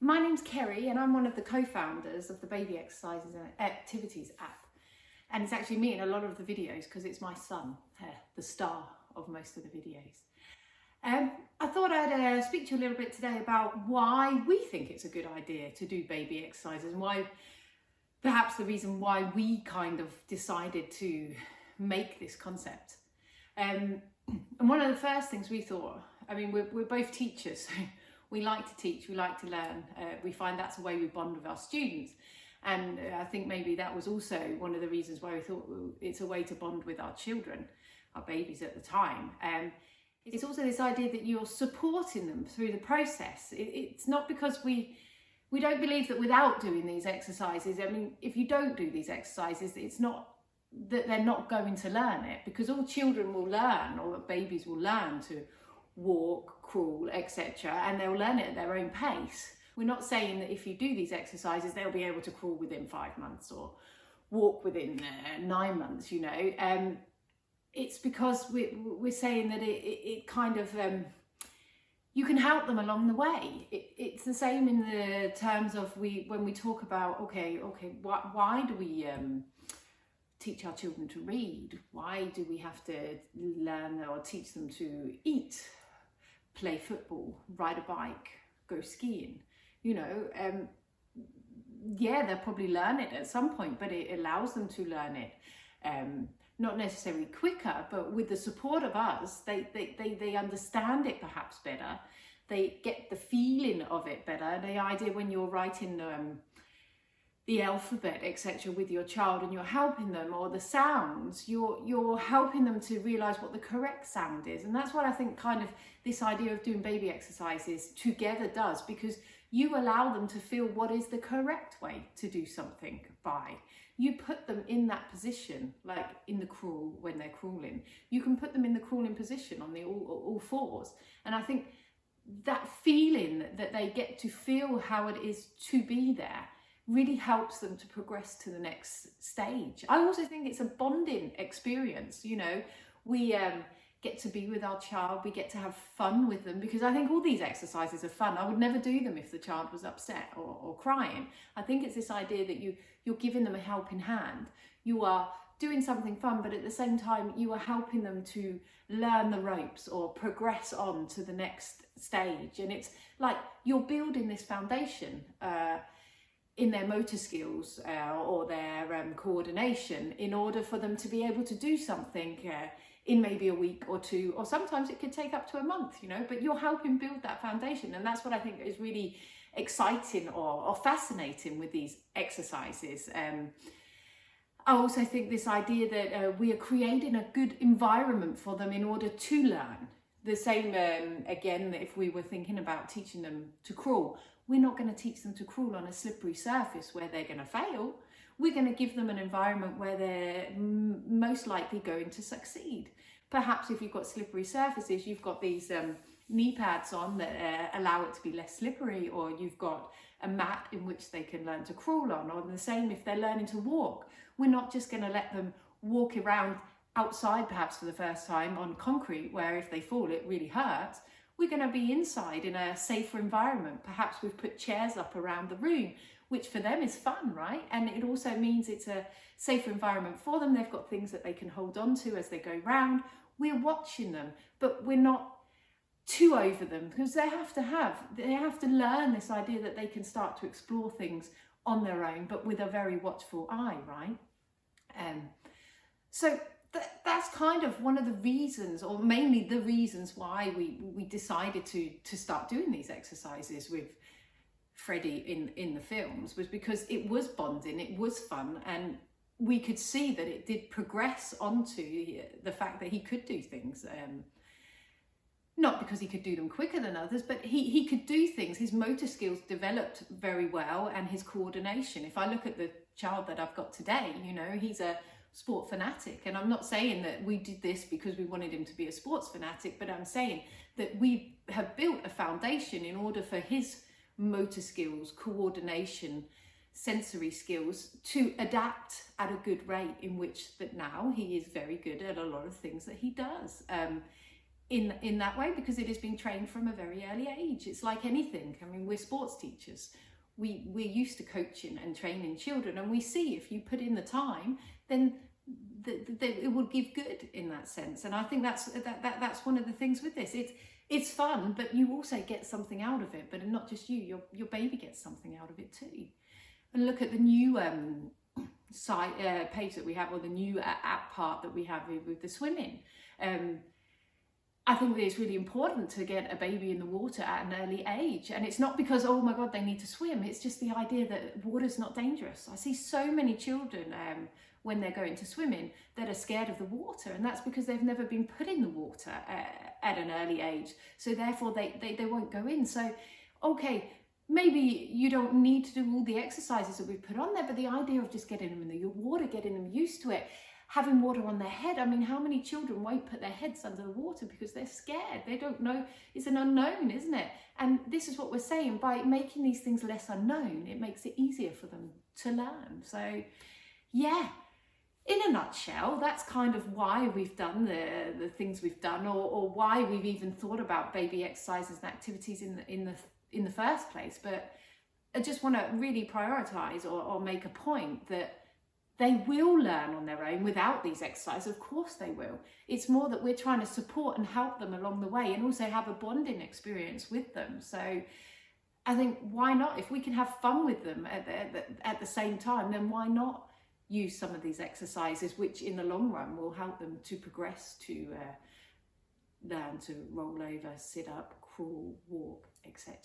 My name's Kerry and I'm one of the co-founders of the Baby Exercises and Activities app. And it's actually me in a lot of the videos because it's my son, the star of most of the videos. I thought I'd speak to you a little bit today about why we think it's a good idea to do baby exercises and why, perhaps the reason why we kind of decided to make this concept. And one of the first things we thought, I mean, we're both teachers. We like to teach, we like to learn. We find that's a way we bond with our students. And I think maybe that was also one of the reasons why we thought it's a way to bond with our children, our babies at the time. It's also this idea that you're supporting them through the process. It's not because we don't believe that without doing these exercises, I mean, if you don't do these exercises, it's not that they're not going to learn it, because all children will learn, or babies will learn to walk, crawl, etc., and they'll learn it at their own pace. We're not saying that if you do these exercises, they'll be able to crawl within 5 months or walk within 9 months, you know. It's because we're saying that it kind of, you can help them along the way. It's the same in the terms of when we talk about, okay, why do we teach our children to read? Why do we have to learn or teach them to eat, play football, ride a bike, go skiing? You know, yeah, they'll probably learn it at some point, but it allows them to learn it, not necessarily quicker, but with the support of us, they understand it perhaps better. They get the feeling of it better. The idea when you're writing the alphabet, etc., with your child and you're helping them, or the sounds, you're helping them to realize what the correct sound is. And that's what I think kind of this idea of doing baby exercises together does, because you allow them to feel what is the correct way to do something by. You put them in that position, like in the crawl, when they're crawling. You can put them in the crawling position on the all fours. And I think that feeling that they get to feel how it is to be there really helps them to progress to the next stage. I also think it's a bonding experience. You know, we get to be with our child, we get to have fun with them, because I think all these exercises are fun. I would never do them if the child was upset or crying. I think it's this idea that you're giving them a helping hand. You are doing something fun, but at the same time you are helping them to learn the ropes or progress on to the next stage. And it's like you're building this foundation in their motor skills or their coordination, in order for them to be able to do something in maybe a week or two, or sometimes it could take up to a month, you know, but you're helping build that foundation. And that's what I think is really exciting or fascinating with these exercises. I also think this idea that we are creating a good environment for them in order to learn. The same, again, if we were thinking about teaching them to crawl, we're not going to teach them to crawl on a slippery surface where they're going to fail. We're going to give them an environment where they're most likely going to succeed. Perhaps if you've got slippery surfaces, you've got these knee pads on that allow it to be less slippery, or you've got a mat in which they can learn to crawl on. Or the same if they're learning to walk. We're not just going to let them walk around outside perhaps for the first time on concrete, where if they fall it really hurts. We're going to be inside in a safer environment. Perhaps we've put chairs up around the room, which for them is fun, right? And it also means it's a safer environment for them. They've got things that they can hold on to as they go round. We're watching them, but we're not too over them, because they have to learn this idea that they can start to explore things on their own, but with a very watchful eye, right? So that's kind of one of the reasons, or mainly the reasons, why we decided to start doing these exercises with Freddie in the films, was because it was bonding, it was fun, and we could see that it did progress onto the fact that he could do things. Not because he could do them quicker than others, but he could do things. His motor skills developed very well, and his coordination. If I look at the child that I've got today, you know, he's a sport fanatic. And I'm not saying that we did this because we wanted him to be a sports fanatic, but I'm saying that we have built a foundation in order for his motor skills, coordination, sensory skills to adapt at a good rate, in which that now he is very good at a lot of things that he does. in that way, because it is being trained from a very early age. It's like anything. I mean, we're sports teachers. We're used to coaching and training children, and we see if you put in the time, then it will give good in that sense. And I think that's one of the things with this. It's fun, but you also get something out of it. But not just you, your baby gets something out of it too. And look at the new site page that we have, or the new app part that we have with the swimming. I think that it's really important to get a baby in the water at an early age. And it's not because, oh my God, they need to swim. It's just the idea that water's not dangerous. I see so many children when they're going to swimming that are scared of the water. And that's because they've never been put in the water at an early age. So therefore they won't go in. So, okay, maybe you don't need to do all the exercises that we've put on there, but the idea of just getting them in the water, getting them used to it, having water on their head. I mean, how many children won't put their heads under the water because they're scared? They don't know. It's an unknown, isn't it? And this is what we're saying. By making these things less unknown, it makes it easier for them to learn. So, yeah, in a nutshell, that's kind of why we've done the things we've done, or why we've even thought about baby exercises and activities in the first place. But I just want to really prioritise or make a point that they will learn on their own without these exercises. Of course they will. It's more that we're trying to support and help them along the way, and also have a bonding experience with them. So I think, why not? If we can have fun with them at the same time, then why not use some of these exercises, which in the long run will help them to progress to learn to roll over, sit up, crawl, walk, etc.